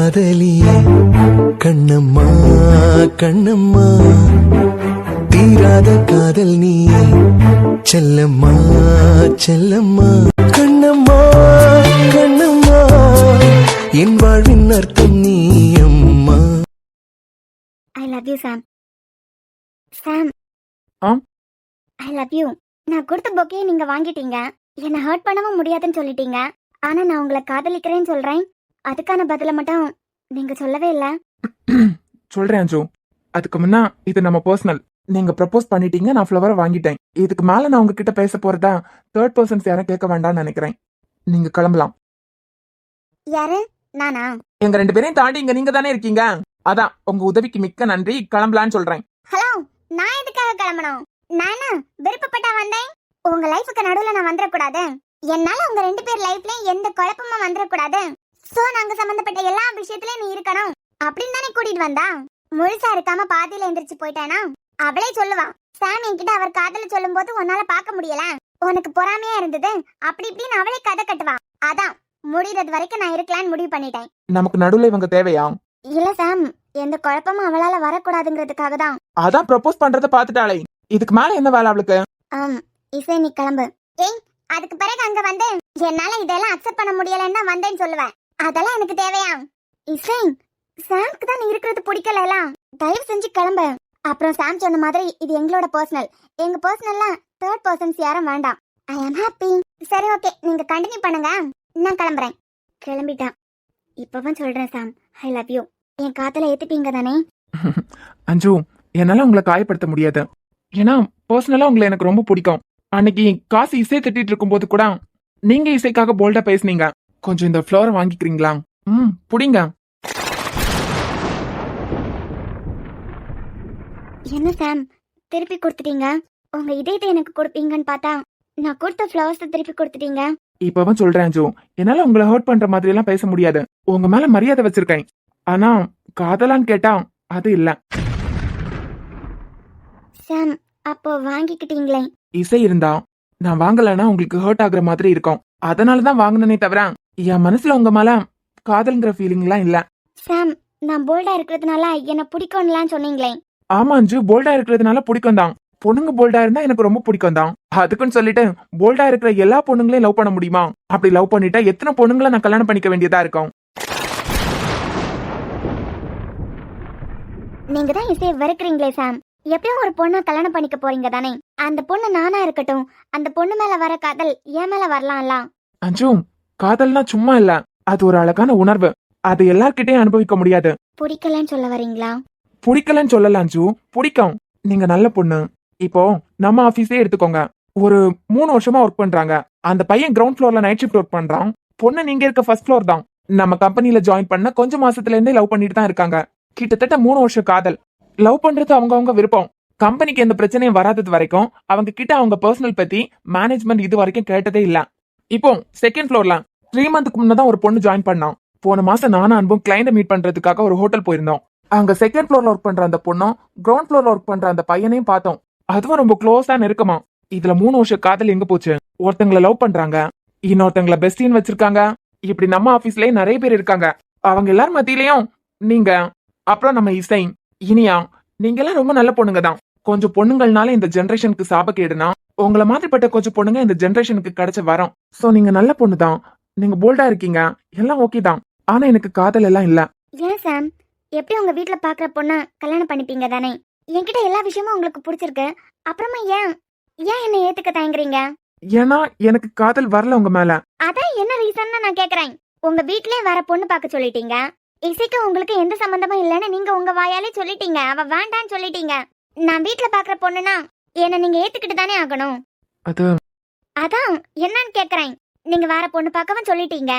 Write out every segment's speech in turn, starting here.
காதலியே கண்ணம்மா கண்ணம்மா தீராத காதல் நீ செல்லம்மா செல்லம்மா கண்ணம்மா கண்ணம்மா என் வாழ்வின் அர்த்தம் நீ அம்மா. ஐ love you Sam. Sam I love you. நான் கொடுத்த பொக்கையை நீங்க வாங்கிட்டீங்க. என்னை ஹர்ட் பண்ணவும் முடியாதுன்னு சொல்லிட்டீங்க. ஆனா நான் உங்களை காதலிக்கிறேன்னு சொல்றேன். அதுக்கான பதில மட்டும் நீங்க சொல்லவே இல்ல. சொல்றேன் அஞ்சு. அதுக்கு முன்னா இது நம்ம பர்சனல். நீங்க ப்ரப்போஸ் பண்ணிட்டீங்க, நான் ஃப்ளவரை வாங்கிட்டேன். இதுக்கு மேல நான் உங்ககிட்ட பேச போறதா தேர்ட் பர்சன்ஸ் யாரும் கேட்க வேண்டாம்னு நினைக்கிறேன். நீங்க கிளம்பலாம். யாரு? நானா? எங்க 2 பேரையும் தாண்டி இங்க நீங்க தானே இருக்கீங்க. அதான் உங்க உதவிக்கு மிக்க நன்றி. கிளம்பலான்னு சொல்றேன். ஹலோ, நான் எதுக்காக கிளம்பணும்? நானா விருப்பப்பட்டா வந்தேன்? உங்க லைஃபுக்கு நடுவுல நான் வந்துடக்கூடாது. என்னால உங்க 2 பேர் லைஃப்லயும் எந்த குழப்பமும் வந்துடக்கூடாது. சோ நாங்க சம்பந்தப்பட்ட எல்லா விஷயத்திலயும் நீ இருக்கணும் அப்படின்னு தானே கூட்டிட்டு வந்தா. முழுசா இருக்காம பாதியில எந்திரிச்சு போயிட்டானா அவளே சொல்லுவா. சாம் என்கிட்ட அவர் காதல சொல்லும் போது உன்னால பாக்க முடியல, உனக்கு பொறாமையா இருந்தது, அப்படி இப்படின்னு அவளே கதை கட்டுவா. அதான் முடியறது வரைக்கும் நான் இருக்கலான்னு முடிவு பண்ணிட்டேன். நமக்கு நடுவுல இவங்க தேவையா? இல்ல சாம், எந்த குழப்பமும் அவளால வரக்கூடாதுங்கிறதுக்காக தான். அதான் ப்ரப்போஸ் பண்றத பாத்துட்டாளே, இதுக்கு மேல என்ன வேலை அவளுக்கு? இசை நீ கிளம்பு. ஏய், அதுக்கு பிறகு அங்க வந்து என்னால இதெல்லாம் அக்செப்ட் பண்ண முடியலன்னா வந்தேன்னு சொல்லுவேன். அதெல்லாம் எனக்கு தேவையா? இசை, சாம்க்கு தான் நீ இருக்கிறது பிடிக்கல. தயவு செஞ்சு கிளம்பு. அப்புறம் சாம் சொன்ன மாதிரி இது எங்களோட பர்சனல். எங்க பர்சனல்ல தேர்ட் பர்சன்ஸ் யாரும் வேண்டாம். ஐ அம் ஹாப்பி. சரி, ஓகே, நீங்க கண்டினியூ பண்ணுங்க. நான் கிளம்புறேன். கிளம்பிட்டான். இப்பவும் சொல்றேன் சாம், ஐ லவ் யூ. என் காதல ஏத்துப்பீங்க தானே? அஞ்சு, என்னால உங்களை காயப்படுத்த முடியாது. ஏன்னா பர்சனலா உங்களை எனக்கு ரொம்ப பிடிக்கும். அன்னைக்கு காசு இசை திட்டிட்டு இருக்கும் போது கூட நீங்க இசைக்காக போல்டா பேசுனீங்க. கொஞ்சம் இந்த ஃப்ளோரை வாங்கிக்கிறீங்களா? புடிங்க. என்ன சாம், திருப்பி கொடுத்துட்டீங்க? உங்க இதயத்தை எனக்கு கொடுப்பீங்கன்னு பார்த்தா நான் கொடுத்த ஃப்ளவர்ஸ் திருப்பி கொடுத்துட்டீங்க. இப்பவும் சொல்றேன் அஞ்சு, என்னால உங்களை ஹர்ட் பண்ற மாதிரி எல்லாம் பேச முடியாது. உங்க மேல மரியாதை வச்சிருக்கேன். ஆனா காதலான்னு கேட்டா அது இல்ல. சாம், அப்போ வாங்கிக்கிட்டீங்களே. இசை இருந்தா நான் வாங்கலன்னா உங்களுக்கு ஹர்ட் ஆகுற மாதிரி இருக்கும். அதனாலதான் வாங்கினே தவிர என் மனசுல உங்க மேல காதல்ங்கிற ஃபீலிங் எல்லாம் இல்ல. சாம், நான் போல்டா இருக்கிறதுனால என்ன பிடிக்கும்லாம் சொன்னீங்களே. ஆமா அஞ்சு, போல்டா இருக்கிறதுனால பிடிக்கும் தான். பொண்ணுங்க போல்டா இருந்தா எனக்கு ரொம்ப பிடிக்கும் தான். அதுக்குன்னு சொல்லிட்டு போல்டா இருக்கிற எல்லா பொண்ணுங்களையும் லவ் பண்ண முடியுமா? அப்படி லவ் பண்ணிட்டா எத்தனை பொண்ணுங்களை நான் கல்யாணம் பண்ணிக்க வேண்டியதா இருக்கும். நீங்க தான் இசையை வெறுக்கிறீங்களே சாம். எப்பயும் ஒரு பொண்ணை கல்யாணம் பண்ணிக்க போறீங்க தானே? அந்த பொண்ணு நானா இருக்கட்டும், அந்த பொண்ணு மேல வர காதல் என் மேல வரலாம்ல. அஞ்சு, காதல்னா சும்மா இல்ல, அது ஒரு அழகான உணர்வு. அது எல்லார்கிட்டயும் அனுபவிக்க முடியாது. பிடிக்கலன்னு சொல்ல வரீங்களா? பிடிக்கலன்னு சொல்லல அஞ்சு, பிடிக்கும். நீங்க நல்ல பொண்ணு. இப்போ நம்ம ஆபீஸே எடுத்துக்கோங்க. ஒரு 3 வருஷமா ஒர்க் பண்றாங்க. அந்த பையன் கிரவுண்ட் ஃப்ளோர்ல நைட் ஷிஃப்ட் ஒர்க் பண்றான். பொண்ணு நீங்க இருக்க ஃபர்ஸ்ட் ஃப்ளோர் தான். நம்ம கம்பெனில ஜாயின் பண்ண கொஞ்ச மாசத்துல இருந்தே லவ் பண்ணிட்டு தான் இருக்காங்க. கிட்டத்தட்ட 3 வருஷம் காதல். லவ் பண்றது அவங்க விருப்பம். கம்பெனிக்கு எந்த பிரச்சனையும் வராதது வரைக்கும் அவங்க கிட்ட அவங்க பர்சனல் பத்தி மேனேஜ்மெண்ட் இது வரைக்கும் கேட்டதே இல்ல. இப்போ செகண்ட் ஃப்ளோர்ல 3 மந்த்க்கு முன்னதான் ஒரு பொண்ணு ஜாயின் பண்ணான். போன மாசம் நானும் அன்பும் கிளைண்ட மீட் பண்றதுக்காக ஒரு ஹோட்டல் போயிருந்தோம். அங்க செகண்ட் ஃப்ளோர்ல ஒர்க் பண்ற அந்த பொண்ணும் கிரவுண்ட் ஃப்ளோர்ல ஒர்க் பண்ற அந்த பையனையும் பார்த்தோம். அதுவும் ரொம்ப க்ளோஸா நெருக்கமா. இதுல 3 வருஷம் காதல் எங்க போச்சு? ஒருத்தங்களை லவ் பண்றாங்க, இன்னொருத்தங்களை பெஸ்டின்னு வச்சிருக்காங்க. இப்படி நம்ம ஆபீஸ்லயே நிறைய பேர் இருக்காங்க. அவங்க எல்லாரும் மத்தியிலயும் நீங்க, அப்புறம் நம்ம இசை, இனியா, நீங்க எல்லாம் ரொம்ப நல்ல பொண்ணுங்க தான். கொஞ்சம் பொண்ணுங்கள்னால இந்த ஜெனரேஷனுக்கு சாபக்கேடுனா உங்களை மாதிரிப்பட்ட கொஞ்சம் பொண்ணுங்க இந்த ஜெனரேஷனுக்கு கிடைச்ச வரோம். சோ நீங்க நல்ல பொண்ணு தான், நீங்க போல்டா இருக்கீங்க, எல்லாம் ஓகே தான். ஆனா எனக்கு காதல் எல்லாம் இல்ல. ஏன் சாம், எப்படி உங்க வீட்ல பாக்குற பொண்ண கல்யாணம் பண்ணிப்பீங்க தானே? என்கிட்ட எல்லா விஷயமும் உங்களுக்கு பிடிச்சிருக்கு. அப்புறமா ஏன் என்ன ஏத்துக்க தயங்குறீங்க? ஏன்னா எனக்கு காதல் வரல உங்க மேல. அதான் என்ன ரீசன் நான் கேக்குறேன். உங்க வீட்லயே வர பொண்ணு பார்க்க சொல்லிட்டீங்க. இசைக்கு உங்களுக்கு எந்த சம்பந்தமும் இல்லைன்னு நீங்க உங்க வாயாலே சொல்லிட்டீங்க. அவ வேண்டான்னு சொல்லிட்டீங்க. நான் வீட்ல பாக்குற பொண்ணுனா என்ன நீங்க ஏத்துக்கிட்டு தானே ஆகணும். அதான் என்னன்னு கேக்குறேன். நீங்க வேற பொண்ணு பார்க்கவும் சொல்லிட்டீங்க.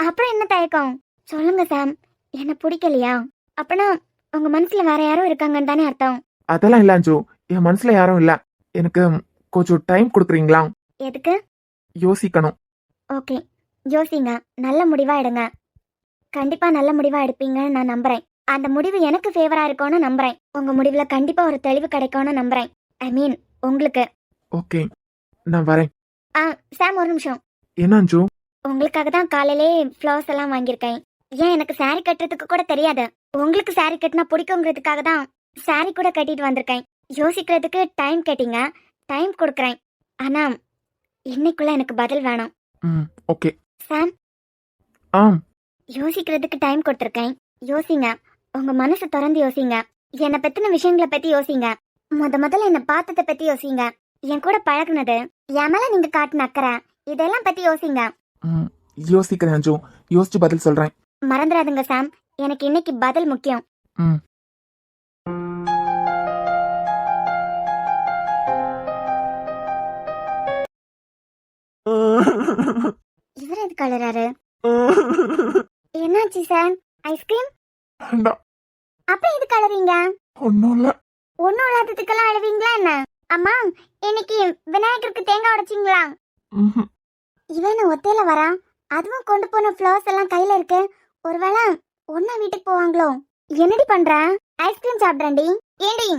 அப்புறம் என்ன தயக்கம்? சொல்லுங்க சாம், என்ன பிடிக்கலையா? அப்பனா உங்க மனசுல வேற யாரும் இருக்காங்கன்னு தானே அர்த்தம். அதெல்லாம் இல்ல அஞ்சு, என் மனசுல யாரும் இல்ல. எனக்கு கொஞ்சம் டைம் கொடுக்குறீங்களா? எதுக்கு? யோசிக்கணும். ஓகே, யோசிங்க. நல்ல முடிவா எடுங்க. கண்டிப்பா நல்ல முடிவா எடுப்பீங்கன்னு நான் நம்புறேன். அந்த முடிவு எனக்கு ஃபேவரா இருக்கும்னு நம்புறேன். உங்க முடிவுல கண்டிப்பா ஒரு தெளிவு கிடைக்கும்னு நம்புறேன். ஐ மீன் உங்களுக்கு. ஓகே, நான் வரேன். சாம், ஒரு நிமிஷம். என்ன அஞ்சு? உங்களுக்காக தான் காலையிலே ஃப்ளவர்ஸ் எல்லாம் வாங்கியிருக்கேன். ஏன் எனக்கு saree கட்டுறதுக்கு கூட தெரியாது. உங்களுக்கு saree கட்டினா பிடிக்குங்கிறதுக்காக தான் saree கூட கட்டிட்டு வந்திருக்கேன். யோசிக்கிறதுக்கு டைம் கேட்டீங்க, டைம் கொடுக்குறேன். ஆனா இன்னைக்குள்ள எனக்கு பதில் வேணும். ஓகே. சாம், ஆம். யோசிக்கிறதுக்கு டைம் கொடுத்துருக்கேன். யோசிங்க, உங்க மனசை திறந்து யோசிங்க. என்னை பத்தின விஷயங்களை பத்தி யோசிங்க. முதல்ல என்ன பார்த்ததை பத்தி யோசிங்க. என் கூட பழகுனது, என் மேல நீங்க காட்டின அக்கறை, இதெல்லாம் பத்தி யோசிங்க. யோசிக்கிறேன் அஞ்சு, யோசிச்சு பதில் சொல்றேன். மறந்துடாதுங்க சாம், எனக்கு இன்னைக்கு பதில் முக்கியம். ம். இவர் எதுக்கு அழுறாரு? என்னாச்சு சார்? ஐஸ்கிரீம்? வேண்டாம். அப்ப எதுக்கு அழுறீங்க? ஒன்னும் இல்ல. ஒன்னும் இல்லாததுக்கெல்லாம் அழுவீங்களா என்ன? அம்மா, இன்னைக்கு விநாயகருக்கு தேங்காய் உடைச்சிங்களா? ம்ஹும். இவன் ஒத்தையில வரா, அதுவும் கொண்டு போன ஃப்ளவர்ஸ் எல்லாம் கையில இருக்கு. ஒருவேளை ஒன்னா வீட்டுக்கு போவாங்களோ? என்னடி பண்ற? ஐஸ்கிரீம் சாப்பிட்றேன்டி. ஏண்டி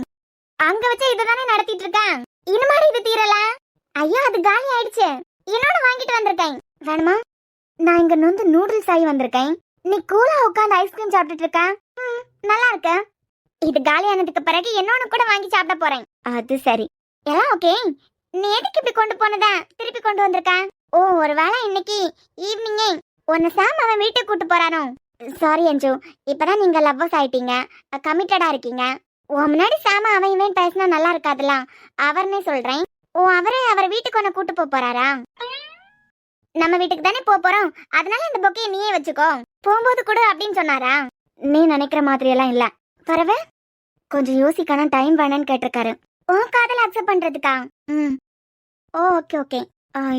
அங்க வச்சு இதுதானே நடத்திட்டு இருக்கேன், இனிமாடி இது தீரல? ஐயா, அது காலி ஆயிடுச்சு. இன்னொன்னு வாங்கிட்டு வந்திருக்கேன். வேணுமா? நான் இங்க நொந்து நூடுல்ஸ் ஆகி வந்திருக்கேன். நீ கூலா உட்காந்து ஐஸ்கிரீம் சாப்பிட்டுட்டு இருக்க. நல்லா இருக்கு. இது காலியானதுக்கு பிறகு இன்னொன்னு கூட வாங்கி சாப்பிட போறேன். அது சரி, எல்லாம் ஓகே. நீ எதுக்கு இப்படி கொண்டு போனதா திருப்பி கொண்டு வந்திருக்க? ஓ, ஒருவேளை இன்னைக்கு ஈவினிங்கே உன்னை சாம் அவன் வீட்டுக்கு கூட்டு போறானோ? சாரி அஞ்சு, இப்பதான் நீங்க லவ்வர்ஸ் ஆயிட்டீங்க, கமிட்டடா இருக்கீங்க. உன் முன்னாடி சாம அவன் இவன் பேசினா நல்லா இருக்காதுல்ல, அவர்னே சொல்றேன். ஓ, அவர் வீட்டுக்கு உன்னை கூட்டு போறாரா? நம்ம வீட்டுக்கு தானே போறோம், அதனால இந்த பொக்கையை நீயே வச்சுக்கோ, போகும்போது கூட அப்படின்னு சொன்னாரா? நீ நினைக்கிற மாதிரி எல்லாம் இல்ல. பரவ கொஞ்சம் யோசிக்கணும், டைம் வேணும்னு கேட்டிருக்காரு. உன் காதல அக்செப்ட் பண்றதுக்கா? Okay okay.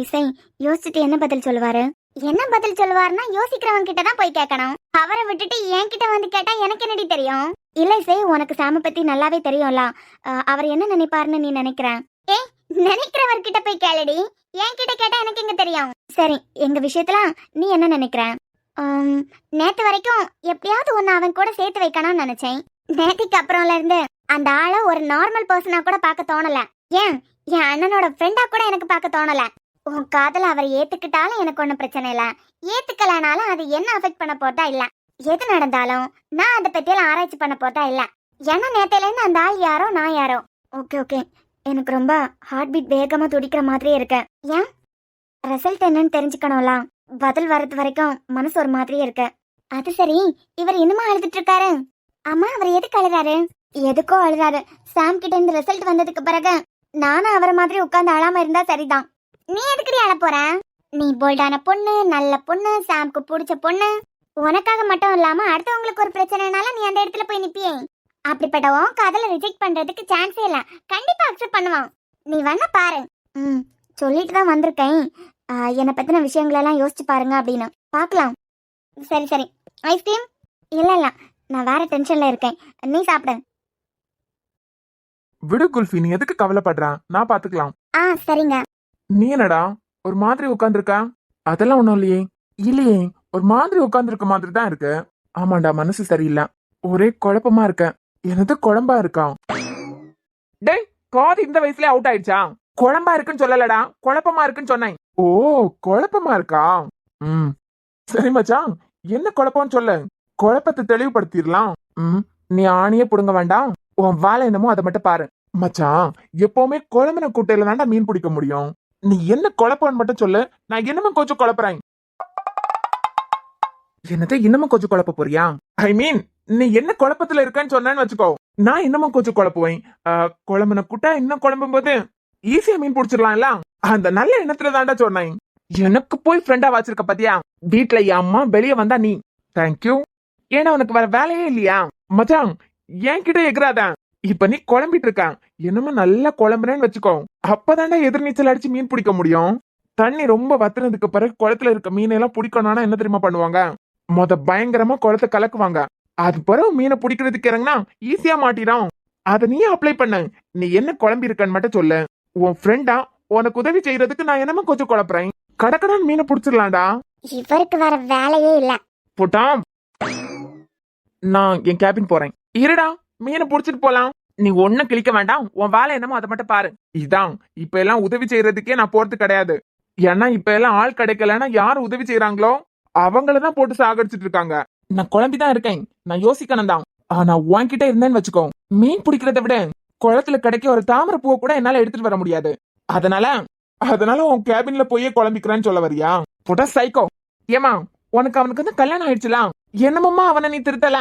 இசை யோசிச்சுட்டு என்ன பதில் சொல்லுவாரு? என்ன பதில் சொல்லுவாருன்னா, யோசிக்கிறவங்க கிட்ட தான் போய் கேட்கணும். அவரை விட்டுட்டு என்கிட்ட வந்து கேட்டா எனக்கு என்னடி தெரியும்? இல்ல இசை, உனக்கு சாம பத்தி நல்லாவே தெரியும்ல, அவர் என்ன நினைப்பாருன்னு நீ நினைக்கிற? நினைக்கிறவர்கிட்ட போய் கேளுடி, என்கிட்ட கேட்டா எனக்கு எங்க தெரியும்? சரி, எங்க விஷயத்துல நீ என்ன நினைக்கிற? நேத்து வரைக்கும் எப்படியாவது ஒன்னு அவன் கூட சேர்த்து வைக்கணும்னு நினைச்சேன். நேத்துக்கு அப்புறம்ல இருந்து அந்த ஆளை ஒரு நார்மல் பர்சனா கூட பார்க்க தோணல. ஏன், என் அண்ணனோட ஃப்ரெண்டா கூட எனக்கு பார்க்க தோணல. உன் காதல அவர் ஏத்துக்கிட்டாலும் எனக்கு ஒன்றும் பிரச்சனை இல்ல, ஏத்துக்கலனாலும் அது என்ன அஃபெக்ட் பண்ண போட்டா இல்ல. எது நடந்தாலும் நான் அதை பத்தியெல்லாம் ஆராய்ச்சி பண்ண போட்டா இல்ல. ஏன்னா நேத்தையில இருந்து அந்த ஆள் யாரோ நான் யாரோ. ஓகே ஓகே, எனக்கு ரொம்ப ஹார்ட் பீட் வேகமா துடிக்கிற மாதிரியே இருக்கு. ஏன், ரிசல்ட் என்னன்னு தெரிஞ்சுக்கணும்ல. பதில் வர்றது வரைக்கும் மனசு ஒரு மாதிரியே இருக்கு. அது சரி, இவர் இன்னுமா அழுதுட்டு இருக்காரு? அம்மா, அவர் எதுக்கு அழுறாரு? எதுக்கோ அழுறாரு. சாம் கிட்ட இந்த ரிசல்ட் வந்ததுக்கு பிறகு நானும் அவரை மாதிரி உட்கார்ந்து அழாம இருந்தா சரிதான். நீ எதுக்குடி அழ போற? நீ போல்டான பொண்ணு, நல்ல பொண்ணு, சாம்க்கு பிடிச்ச பொண்ணு. உனக்காக மட்டும் இல்லாம அடுத்தவங்களுக்கு ஒரு பிரச்சனைனால நீ அந்த இடத்துல போய் நிப்பியே. அப்படிப்பட்டவன் காதல ரிஜெக்ட் பண்றதுக்கு சான்ஸே இல்ல, கண்டிப்பா அக்செப்ட் பண்ணுவான். நீ வேணா பாரு. சொல்லிட்டு தான் வந்திருக்கேன், என்னை பத்தின விஷயங்களெல்லாம் யோசிச்சு பாருங்க அப்படின்னு. பார்க்கலாம். சரி சரி. ஐஸ்கிரீம்? இல்ல இல்ல, நான் வேற டென்ஷன்ல இருக்கேன், நீ சாப்பிடு. விடு குல்ஃபி, நீ எதுக்கு கவலைப்படுற? நான் பாத்துக்கலாம். சரிங்க. நீ என்னடா ஒரு மாதிரி உட்கார்ந்துருக்க? அதெல்லாம் ஒண்ணும் இல்லையே. இல்லையே, ஒரு மாதிரி உட்கார்ந்துருக்க மாதிரி தான் இருக்கு. ஆமாண்டா, மனசு சரியில்லை, ஒரே குழப்பமா இருக்க. எனது குழம்பா இருக்கா? டேய், காது இந்த வயசுல அவுட் ஆயிடுச்சா? குழம்பா இருக்குன்னு சொல்லலடா, குழப்பமா இருக்குன்னு சொன்னேன். ஓ, குழப்பமா இருக்கா? சரி மச்சான், என்ன குழப்பம்னு சொல்லு, குழப்பத்தை தெளிவுபடுத்திடலாம். நீ ஆணியே புடுங்க வேண்டாம், உன் வேலை என்னமோ அதை மட்டும் பாரு. மச்சான், எப்பவுமே குழம்புன கூட்டையில தாண்டா மீன் பிடிக்க முடியும். நீ என்ன குழப்பம்னு மட்டும் சொல்லு, நான் என்னமோ கொஞ்சம் குழப்பறேன். என்னது இன்னமும் கொஞ்சம் குழப்ப போறியா? ஐ மீன், நீ என்ன குழப்பத்துல இருக்கன்னு சொன்னேன்னு வச்சுக்கோ, நான் இன்னமும் கொஞ்சம் குழப்புவேன். குழம்புன கூட்டா இன்னும் குழம்பும் போது ஈஸியா மீன் பிடிச்சிடலாம்ல, அந்த நல்ல எண்ணத்துல தாண்டா சொன்னேன். எனக்கு போய் ஃப்ரெண்டா வச்சிருக்க பாத்தியா? வீட்டுல என் அம்மா, வெளியே வந்தா நீ. தேங்க்யூ. ஏன்னா உனக்கு வேற வேலையே இல்லையா? மச்சான், என்கிட்ட எகிறாத. இப்ப நீ குழம்பிட்டு இருக்க, என்னமோ நல்லா குழம்புறேன்னு வச்சுக்கோ, அப்பதாண்டா எதிர்நீச்சல் அடிச்சு மீன் பிடிக்க முடியும். தண்ணி ரொம்ப வத்துனதுக்கு பிறகு குளத்துல இருக்க மீனெல்லாம் பிடிக்கணும்னா என்ன தெரியுமா பண்ணுவாங்க? பயங்கரமா குளத்தை கலக்குவாங்க. அது பிறகு மீனை பிடிக்கிறதுக்கு இறங்கினா ஈஸியா மாட்டிடும். அத நீ அப்ளை பண்ண. நீ என்ன குழம்பி இருக்கன்னு மட்டும் சொல்லு, உன் ஃப்ரெண்டா உனக்கு உதவி செய்யறதுக்கு நான் என்னமோ கொஞ்சம் குழப்பறேன். கடக்கடான்னு மீனை பிடிச்சிடலாம்டா. இவருக்கு வேற வேலையே இல்ல. போட்டாம், நான் என் கேபின் போறேன். இருடா, மீனை புடிச்சிட்டு போலாம். நீ ஒன்னும் கிளிக்க வேண்டாம், உன் வேலை என்னமோ அதை மட்டும் பாரு. இதான், இப்ப எல்லாம் உதவி செய்யறதுக்கே நான் போறது கிடையாது. ஏன்னா இப்ப எல்லாம் ஆள் கிடைக்கலன்னா யாரு உதவி செய்யறாங்களோ அவங்களதான் போட்டு சாகடிச்சிட்டு இருக்காங்க. நான் குழம்பிதான் இருக்கேன். நான் யோசிக்கணும் தான். ஆனா உன்கிட்ட இருந்தேன்னு வச்சுக்கோ, மீன் பிடிக்கிறத விட குளத்துல கிடைக்க ஒரு தாமரை பூவை கூட என்னால எடுத்துட்டு வர முடியாது. அதனால அதனால உன் கேபின்ல போயே குழம்பிக்கிறேன்னு சொல்ல வரியா? போட்டா சைக்கோ. ஏமா, உனக்கு அவனுக்கு வந்து கல்யாணம் ஆயிடுச்சுலாம், என்னமம்மா அவனை நீ திருத்தல.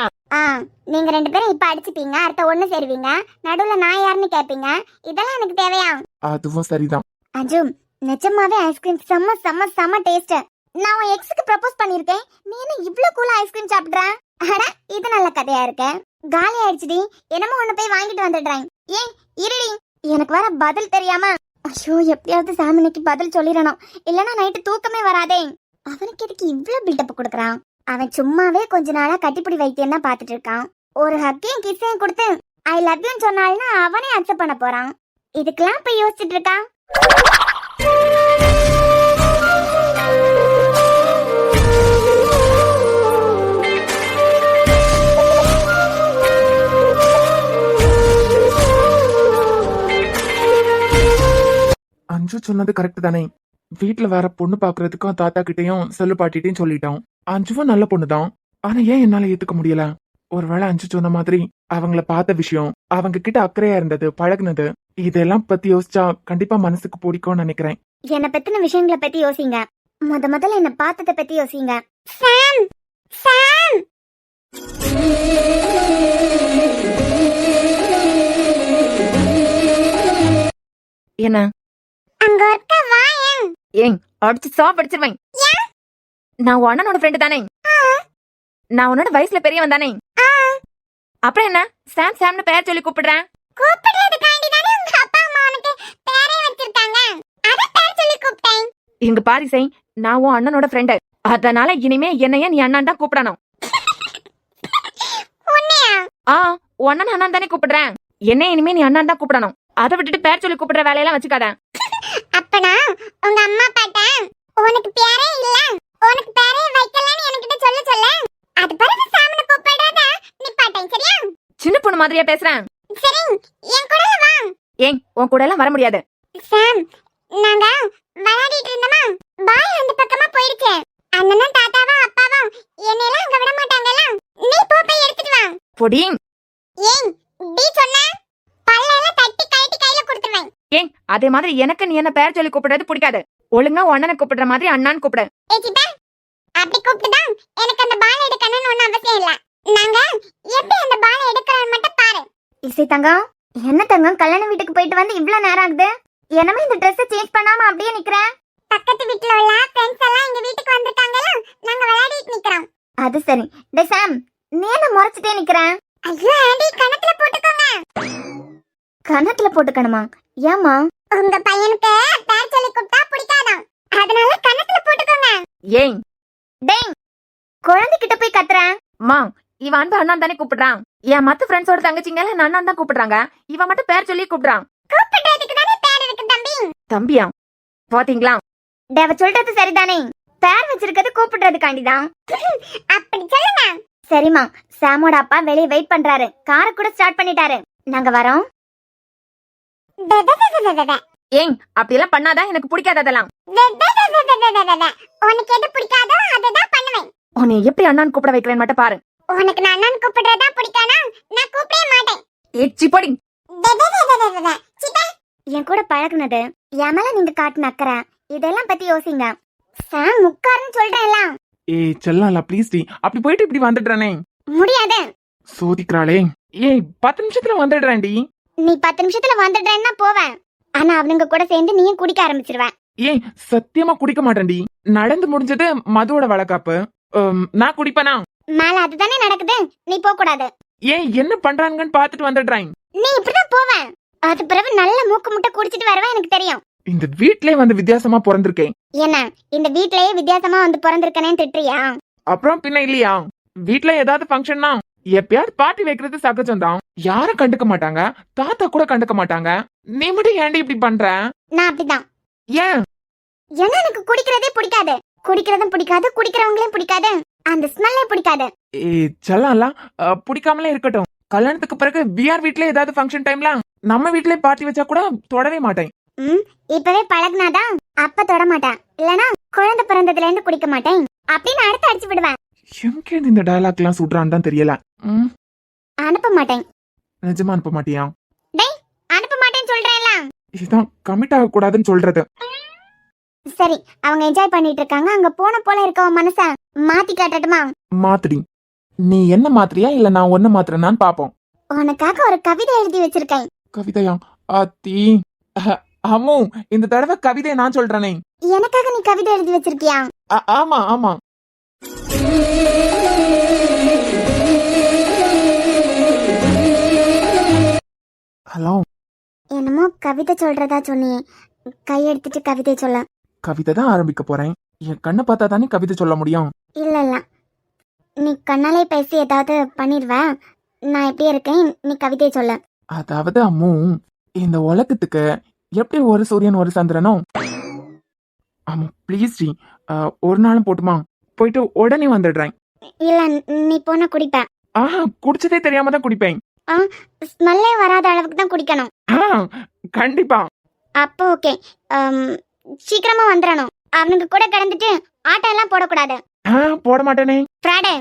நீங்க 2 பேரும் இப்ப அடிச்சுப்பீங்க, அடுத்த ஒண்ணு சேருவீங்க, நடுவுல நான் யாருன்னு கேப்பீங்க. இதெல்லாம் எனக்கு தேவையா? அதுவும் சரிதான். அஜு, நிஜமாவே ஐஸ்கிரீம் செம்ம செம்ம செம்ம டேஸ்ட். நான் உன் எக்ஸுக்கு ப்ரப்போஸ் பண்ணிருக்கேன், நீ என்ன இவ்ளோ கூலா ஐஸ்கிரீம் சாப்பிடுற? அட, இது நல்ல கதையா இருக்கு. காலி ஆயிடுச்சுடி, என்னமோ ஒண்ணு போய் வாங்கிட்டு வந்துடுறேன். ஏன் இருடி, எனக்கு வர பதில் தெரியாம. ஐயோ, எப்படியாவது சாமினிக்கு பதில் சொல்லிடணும், இல்லனா நைட்டு தூக்கமே வராதே. அவனுக்கு எதுக்கு இவ்ளோ பில்டப் கொடுக்கறான்? அவன் சும்மாவே கொஞ்ச நாளா கட்டிப்பிடி வைத்தியம் தான் பாத்துட்டு இருக்கான். ஒரு ஹக்கையும் கிஸ்ஸையும் கொடுத்து ஐ லவ் யூன்னு சொன்னாலும் அவனே அக்செப்ட் பண்ண போறான். இதுக்கெல்லாம் போய் யோசிச்சுட்டு இருக்கான். அஞ்சு சொன்னது கரெக்ட் தானே. வீட்டுல வேற பொண்ணு பாக்குறதுக்கும் தாத்தா கிட்டயும் செல்லு பாட்டிட்டையும் சொல்லிட்டோம். அஞ்சுவும் நல்ல பொண்ணுதான். ஆனா ஏன் என்னால ஏத்துக்க முடியல? ஒருவேளை அஞ்சு சொன்ன மாதிரி அவங்கள பார்த்த விஷயம், அவங்க கிட்ட அக்கறையா இருந்தது, பழகுனது, இதெல்லாம் பத்தி யோசிச்சா கண்டிப்பா மனசுக்கு பிடிக்கும்னு நினைக்கிறேன். என்ன பத்தின விஷயங்களை பத்தி யோசிங்க. முதல்ல என்ன பார்த்தத பத்தி யோசிங்க. சாம், சாம். என்ன அங்க இருக்க வாயேன். ஏங் அடிச்சு சாப்பிடுச்சிருவேன். நான் உன் அண்ணனோட ஃப்ரெண்டு தானே. நான் உன்னோட வயசுல பெரியவன் தானே. அப்புறம் என்ன சாம் சாம்னு பேர் சொல்லி கூப்பிடுறேன்? கூப்பிடுறதுக்காண்டி தானே உங்க அப்பா அம்மா உனக்கு பேரே வச்சிருக்காங்க. அத பேர் சொல்லி கூப்பிட்டேன். இங்க பாரிசை, நான் உன் அண்ணனோட ஃப்ரெண்டு, அதனால இனிமே என்னைய நீ அண்ணன் தான் கூப்பிடணும். உன்னையா? உன் அண்ணன் அண்ணன் தானே கூப்பிடுறேன். என்ன இனிமே நீ அண்ணன் தான் கூப்பிடணும். அதை விட்டுட்டு பேர் சொல்லி கூப்பிடுற வேலையெல்லாம் வச்சுக்காத. அப்பனா உங்க அம்மா பாட்ட உனக்கு பேரே இல்ல, உனக்கு பேரே வைக்கலன்னு என்கிட்ட சொல்ல அது பிறகு சாமனை கூப்பிடாத நிப்பாட்டேன், சரியா? சின்ன பொண்ணு மாதிரியா பேசுறேன். சரி, என் கூட வா. ஏங் உன் கூட எல்லாம் வர முடியாது. சாம், நாங்க விளையாடிட்டு இருந்தோமா, பாய் அந்த பக்கமா போயிடுச்சு. அண்ணனும் தாத்தாவும் அப்பாவும் என்னையெல்லாம் அங்க விட மாட்டாங்கல்ல, நீ போய் எடுத்துட்டு வா. பொடி. ஏன் டி சொன்ன? பல்லையெல்லாம் தட்டி கைட்டி கையில கொடுத்துருவேன். ஏங் அதே மாதிரி எனக்கு நீ என்ன பேர் சொல்லி கூப்பிடுறது பிடிக்காது. ஒழுங்கா உன் அண்ணனை கூப்பிடுற மாதிரி அண்ணான்னு கூப்பிடு. ஏச்சிப்பா, அப்படி கூப்பிட்டுதான் எனக்கு அந்த பால் எடுக்கணும்னு ஒன்றும் அவசியம் இல்ல. நாங்க எப்படி அந்த பால் எடுக்கிறோம் மட்டும் பாரு. இசை தங்கம், என்ன தங்கம் கல்யாண வீட்டுக்கு போயிட்டு வந்து இவ்ளோ நேரம் ஆகுது? என்னமே இந்த Dress சேஞ்ச் பண்ணாம அப்படியே நிக்கிற? பக்கத்து வீட்ல உள்ள ஃப்ரெண்ட்ஸ் எல்லாம் எங்க வீட்டுக்கு வந்திருக்காங்கல, நாங்க விளையாடிட்டு நிக்கிறோம். அது சரி. டே சாம், நீ என்ன முறைச்சிட்டே நிக்கிற? ஐயோ ஆண்டி, கணத்துல போட்டுக்கோங்க. கணத்துல போட்டுக்கணுமா? ஏமா? உங்க பையனுக்கு பேர் சொல்லி கூப்பிட்டா பிடிக்காதாம், அதனால கணத்துல போட்டுக்கோங்க. ஏங் டேய், குழந்தைகிட்ட போய் கத்துற. மா, இவன் அன்பு அண்ணன் தானே கூப்பிடுறான். என் மத்த ஃப்ரெண்ட்ஸோட தங்கச்சிங்க எல்லாம் அண்ணன் தான் கூப்பிடுறாங்க. இவன் மட்டும் பேர் சொல்லி கூப்பிடுறான். கூப்பிடுறதுக்கு தானே பேர் இருக்கு தம்பி. தம்பியா? பாத்தீங்களா? தேவ சொல்றது சரிதானே, பேர் வச்சிருக்கிறது கூப்பிடுறதுக்காண்டிதான். அப்படி சொல்லுங்க. சரிம்மா, சாமோட அப்பா வெளியே வெயிட் பண்றாரு, காரை கூட ஸ்டார்ட் பண்ணிட்டாரு, நாங்க வரோம். ஏங் அப்படி எல்லாம் பண்ணாதான் எனக்கு பிடிக்காது. அதெல்லாம் உனக்கு எது பிடிக்காதோ அததான் பண்ணுவேன். உன்னை எப்படி அண்ணான்னு கூப்பிட வைக்கிறேன்னு மட்டும் பாரு. உனக்கு நான் அண்ணன் கூப்பிடுறதா பிடிக்கானா, நான் கூப்பிடவே மாட்டேன். ஏச்சி போடி. என் கூட பழகுனது, என் மேல நீங்க காட்டுன அக்கறை, இதெல்லாம் பத்தி யோசிங்க. சாம் உட்காருன்னு சொல்றேன்ல. ஏய் செல்லல ப்ளீஸ் டி, அப்படி போயிட்டு இப்படி வந்துடுறானே. முடியாது. சோதிக்கிறாளே. ஏய் 10 நிமிஷத்துல வந்துடுறேன்டி. நீ 10 நிமிஷத்துல வந்துடுறேன்னா போவேன், ஆனா அவனுங்க கூட சேர்ந்து நீயும் குடிக்க ஆரம்பிச்சிருவேன். ஏய் சத்தியமா குடிக்க மாட்டேன்டி. நடந்து முடிஞ்சது மதுவோட வளக்காப்பு. நான் குடிப்பேனா? மேல அதுதானே நடக்குது, நீ போக கூடாது. ஏன் என்ன பண்றாங்கன்னு பாத்துட்டு வந்துடுறேன். நீ இப்படிதான் போவேன், அது பிறகு நல்ல மூக்கு முட்டை குடிச்சிட்டு வரவே எனக்கு தெரியும். இந்த வீட்லயே வந்து வித்தியாசமா பிறந்திருக்கேன். என்ன இந்த வீட்லயே வித்தியாசமா வந்து பிறந்திருக்கனேன்னு திட்டுறியா? அப்புறம் பின்ன இல்லையா, வீட்ல ஏதாவது ஃபங்க்ஷன்னா எப்பயாவது பார்ட்டி வைக்கிறது சகஜம் தான். யாரும் கண்டுக்க மாட்டாங்க, தாத்தா கூட கண்டுக்க மாட்டாங்க. நீ மட்டும் ஏன்டி இப்படி பண்ற? நான் அப்படிதான். ஏன்? ஏன்னா எனக்கு குடிக்கிறதே பிடிக்காது, குடிக்கிறதும் பிடிக்காது, குடிக்கிறவங்களையும் பிடிக்காது, அந்த ஸ்மெல்லே பிடிக்காது. ஏய் செல்லலாம், பிடிக்காமலே இருக்கட்டும். கல்யாணத்துக்கு பிறகு பிஆர் வீட்ல ஏதாவது ஃபங்க்ஷன் டைம்ல நம்ம வீட்லயே பார்ட்டி வச்சா கூட தொடவே மாட்டேன். இப்பவே பழகுனாதான் அப்ப தொட மாட்டேன், இல்லனா குழந்தை பிறந்ததுல இருந்து குடிக்க மாட்டேன் அப்படின்னு அடுத்து அடிச்சு விடுவேன். எங்கேருந்து இந்த டயலாக்லாம் சுடுறான்னு தான் தெரியல. ம், அனுப்ப மாட்டேன். நிஜமா அனுப்ப மாட்டியா? டேய், அனுப்ப மாட்டேன்னு சொல்றேன்ல. இதுதான் கமிட் ஆக கூடாதுன்னு சொல்றது. சரி, அவங்க என்ஜாய் பண்ணிட்டு இருக்காங்க. அங்க போன போல இருக்க உன் மனச மாத்தி காட்டட்டுமா? மாத்துடி. நீ என்ன மாத்திரியா இல்ல நான் ஒன்னு மாத்திரனான்னு பாப்போம். உனக்காக ஒரு கவிதை எழுதி வச்சிருக்கேன். கவிதையா? ஆத்தி. அம்மு, இந்த தடவை கவிதை நான் சொல்றேனே. எனக்காக நீ கவிதை எழுதி வச்சிருக்கியா? ஆமா ஆமா. ஹலோ. என்னமோ கவிதை சொல்றதா சொன்னியே, கையெடுத்துட்டு கவிதை சொல்ல. கவிதை தான் ஆரம்பிக்க போறேன். என் கண்ணை பார்த்தா தானே கவிதை சொல்ல முடியும். இல்ல இல்ல, நீ கண்ணாலே பேசி ஏதாவது பண்ணிடுவ. நான் எப்படி இருக்கேன், நீ கவிதை சொல்ல. அதாவது அம்மு, இந்த உலகத்துக்கு எப்படி ஒரு சூரியன் ஒரு சந்திரனும். ஆமா ப்ளீஸ் ஜி, ஒரு நாளும் போட்டுமா? போயிட்டு உடனே வந்துடுறேன். இல்ல, நீ போன குடிப்ப. குடிச்சதே தெரியாம தான் குடிப்பேன். ஸ்மெல்லே வராத அளவுக்கு தான் குடிக்கணும். கண்டிப்பா. அப்போ ஓகே. சீக்கிரமா வந்துடணும். அவனுக்கு கூட கிடந்துட்டு ஆட்டம் எல்லாம் போடக்கூடாது. போட மாட்டேனே. ஃப்ராடே,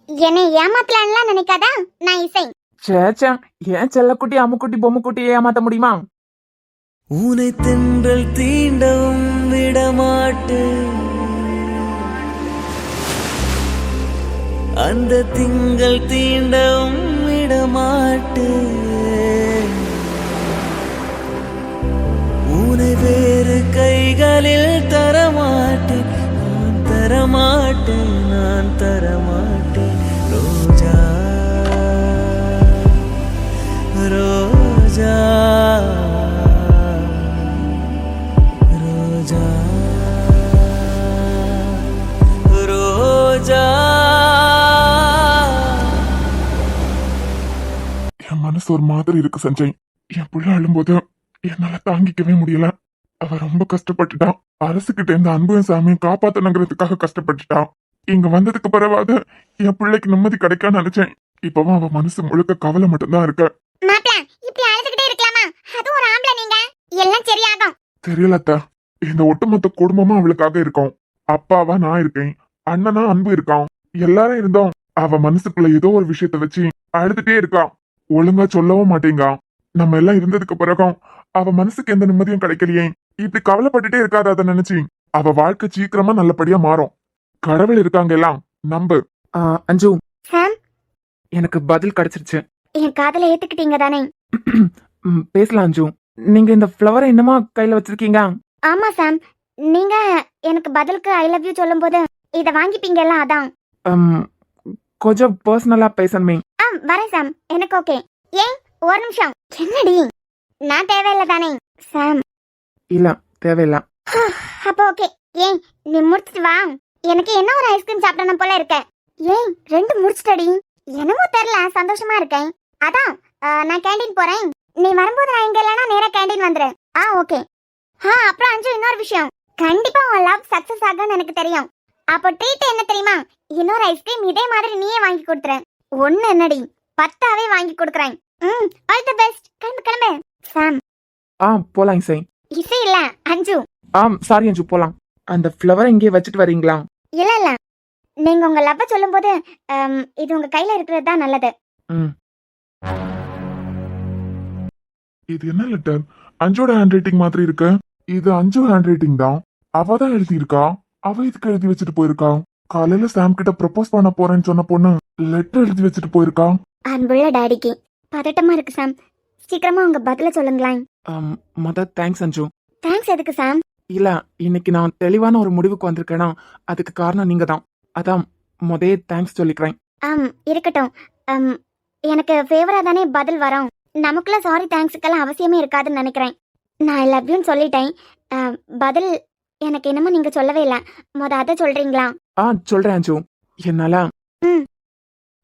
என்னை ஏமாத்தலான்லாம் நினைக்காதா? நான் இசை. சேச்சா, ஏன் செல்லக்குட்டி அம்முக்குட்டி பொம்முக்குட்டி ஏமாத்த முடியுமா? உனை தென்றல் தீண்டவும் விடமாட்டு, அந்த திங்கள் தீண்டவும் விடமாட்டு, உனை வேறு கைகளில் தரமாட்டேன், நான் தரமாட்டேன், நான் தரமாட்டேன். ரோஜா ரோஜா ரோஜா ரோஜா. என் மனசு ஒரு மாதிரி இருக்கு சஞ்சய். என் பிள்ளை அழும்போது என்னால தாங்கிக்கவே முடியல. அவ ரொம்ப கஷ்டப்பட்டுட்டான். அரசுகிட்ட இந்த அன்பையும் சாமியும் காப்பாத்தணுங்கிறதுக்காக கஷ்டப்பட்டுட்டான். இங்க வந்ததுக்கு பிறவாது என் பிள்ளைக்கு நிம்மதி கிடைக்கான்னு நினைச்சேன். இப்பவும் அவ மனசு முழுக்க கவலை மட்டும்தான் இருக்க. மாப்ள, இப்படி அழுதுகிட்டே இருக்கலாமா? அது ஒரு ஆம்பளை, நீங்க எல்லாம் சரியாகும். தெரியலத்தா, இந்த ஒட்டுமொத்த குடும்பமா அவளுக்காக இருக்கோம். அப்பாவா நான் இருக்கேன், அண்ணனா அன்பு இருக்கான், எல்லாரும் இருந்தோம். அவ மனசுக்குள்ள ஏதோ ஒரு விஷயத்த வச்சு அழுதுட்டே இருக்கா. ஒழுங்கா சொல்லவும் மாட்டேங்க. நம்ம எல்லாம் இருந்ததுக்கு பிறகும் அவ மனசுக்கு எந்த நிம்மதியும் கிடைக்கலையே. இப்படி கவலைப்பட்டுட்டே இருக்காத. அதை நினைச்சு அவ வாழ்க்கை சீக்கிரமா நல்லபடியா மாறும். கடவுள் இருக்காங்க, எல்லாம் நம்பு. அஞ்சு, சாம், எனக்கு பதில் கிடைச்சிருச்சு. என் காதல ஏத்துக்கிட்டீங்க தானே? பேசலாம் அஞ்சு. நீங்க இந்த ஃப்ளவரை என்னமா கையில வச்சிருக்கீங்க? ஆமா சாம், நீங்க எனக்கு பதிலுக்கு ஐ லவ் யூ சொல்லும் போது இத வாங்கிப்பீங்கல்ல, அதான். கொஞ்சம் பர்சனலா பேசணுமே. வரேன் சாம், எனக்கு ஓகே. ஏன் ஒரு நிமிஷம். என்னடி, நான் தேவையில்லை தானே? சாம், இல்ல தேவையில்ல. அப்போ ஓகே. ஏன் நீ முடிச்சிட்டு வா. எனக்கு என்ன ஒரு ஐஸ்கிரீம் சாப்பிடணும் போல இருக்க. ஏன் 2 முடிச்சிட்டடி? என்னமோ தெரியல, சந்தோஷமா இருக்கேன். அதான் நான் கேண்டீன் போறேன். நீ வரும்போது நான் இங்க இல்லைன்னா நேரா கேண்டீன் வந்துரு. ஓகே. அப்புறம் அஞ்சு, இன்னொரு விஷயம். கண்டிப்பா உன் லவ் சக்சஸ் ஆகும்னு எனக்கு தெரியும். அப்போ ட்ரீட் என்ன தெரியுமா? இன்னொரு ஐஸ்கிரீம் இதே மாதிரி நீயே வாங்கி கொடுத்துற. ஒண்ணு என்னடி, 10ஆவே வாங்கி கொடுக்குறேன். All the best. கிளம்பு கிளம்பு. சாம், போலாம் இசை. இசை இல்ல அஞ்சு. சாரி அஞ்சு, போலாம். அந்த ஃப்ளவரை இங்கே வச்சுட்டு வரீங்களா? இல்ல இல்ல, நீங்க உங்க லவ்வ சொல்லும் போது இது உங்க கையில இருக்கிறது தான் நல்லது. இது என்ன லெட்டர்? அஞ்சோட ஹேண்ட் ரைட்டிங் மாதிரி இருக்கு. இது அஞ்சு ஹேண்ட் ரைட்டிங் தான். அவ தான் எழுதி இருக்கா. அவ இதுக்கு எழுதி வச்சுட்டு போயிருக்கா. காலையில சாம் கிட்ட ப்ரப்போஸ் பண்ண போறேன்னு சொன்ன பொண்ணு லெட்டர் எழுதி வச்சுட்டு போயிருக்கா. அன்புள்ள டாடிக்கு பதட்டமா இருக்கு சாம். சீக்கிரமா உங்க பதில சொல்லுங்களேன். தேங்க்ஸ் அஞ்சு. தேங்க்ஸ் எதுக்கு சாம்? இல்ல, இன்னைக்கு நான் தெளிவான ஒரு முடிவுக்கு வந்திருக்கேனா அதுக்கு காரணம் நீங்க தான். அதான் முதல்ல தேங்க்ஸ் சொல்லிக்கிறேன். இருக்கட்டும். எனக்கு ஃபேவரா தானே பதில் வரும். நமக்குள்ள சாரி தேங்க்ஸுக்கெல்லாம் அவசியமே இருக்காதுன்னு நினைக்கிறேன். நான் ஐ லவ் யூன்னு சொல்லிட்டேன். பதில் எனக்கு என்னமோ நீங்க சொல்லவே இல்ல. அதை சொல்றீங்களா? சொல்றேன் அஞ்சு. என்னால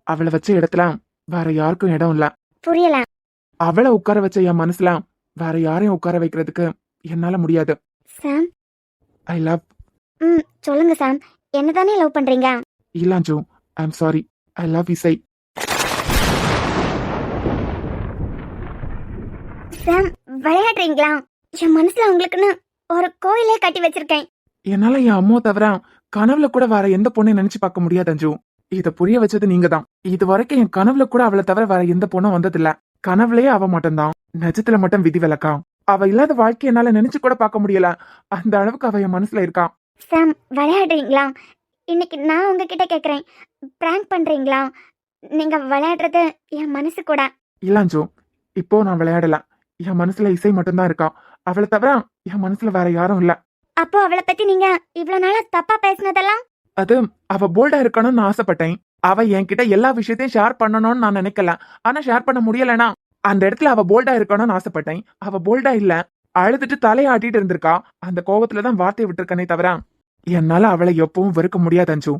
அவளை வச்ச இடத்துல வேற யாருக்கும் இடம் இல்ல. புரியல. அவளை உட்கார வச்ச என் மனசுல வேற யாரையும் உட்கார வைக்கிறதுக்கு என்னால முடியாது. சாம், ஐ லவ். சொல்லுங்க சாம், என்னதானே லவ் பண்றீங்க? இல்ல அஞ்சு, I am sorry. I love இசை. சாம், விளையாடுறீங்களா? என் மனசுல உங்களுக்குன்னு ஒரு கோயிலே கட்டி வச்சிருக்கேன். என்னால என் அம்மா தவிர கனவுல கூட வேற எந்த பொண்ணையும் நினைச்சு பார்க்க முடியாது அஞ்சு. இத புரிய வச்சது நீங்க தான். இது வரைக்கும் என் கனவுல கூட அவளை தவிர வேற எந்த பொண்ணும் வந்ததில்ல. கனவுலயே அவ மட்டும்தான். நிஜத்துல மட்டும் விதி விலக்கா. அவ இல்லாத வாழ்க்கை என்னால நினைச்சு கூட பார்க்க முடியல. அந்த அளவுக்கு அவ என் மனசுல இருக்கா. சாம், விளையாடுறீங்களா? இன்னைக்கு நான் உங்ககிட்ட கேக்குறேன், பிராங்க் பண்றீங்களா? நீங்க விளையாடுறது என் மனசு கூட. இல்ல அஞ்சு, இப்போ நான் விளையாடல. என் மனசுல இசை மட்டும்தான் இருக்கா. அவளை தவிர என் மனசுல வேற யாரும் இல்ல. அப்போ அவளை பத்தி நீங்க இவ்வளவு நாளா தப்பா பேசினதெல்லாம்? அது அவ போல்டா இருக்கணும்னு நான் ஆசைப்பட்டேன். அவ என்கிட்ட எல்லா விஷயத்தையும் ஷேர் பண்ணணும்னு நான் நினைக்கல. ஆனா ஷேர் பண்ண முடியலனா அந்த இடத்துல அவ போல்டா இருக்கணும்னு ஆசைப்பட்டேன். அவ போல்டா இல்ல. அழுதுட்டு தலையாட்டிட்டு இருந்திருக்கா. அந்த கோவத்துலதான் வார்த்தையை விட்டுருக்கனே தவிர என்னால அவளை எப்பவும் வெறுக்க முடியாது அஞ்சு.